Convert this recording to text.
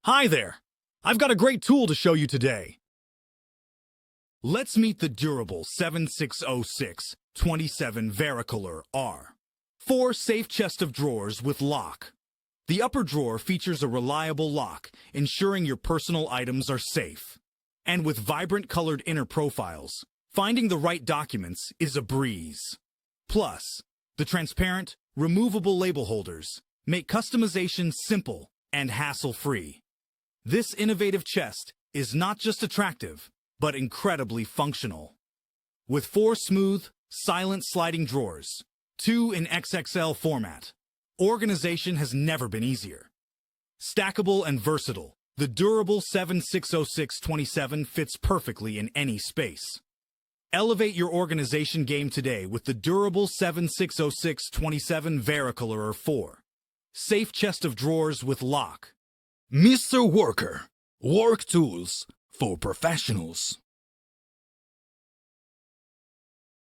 Hi there! I've got a great tool to show you today. Let's meet the durable 7606-27 VARICOLOR R. 4 safe chest of drawers with lock. The upper drawer features a reliable lock, ensuring your personal items are safe. And with vibrant colored inner profiles, finding the right documents is a breeze. Plus, the transparent, removable label holders make customization simple and hassle-free. This innovative chest is not just attractive, but incredibly functional. With 4 smooth, silent sliding drawers, 2 in XXL format, organization has never been easier. Stackable and versatile, the durable 7606-27 fits perfectly in any space. Elevate your organization game today with the durable 7606-27 VARICOLOR 4. Safe chest of drawers with lock. Mr. Worker, work tools for professionals.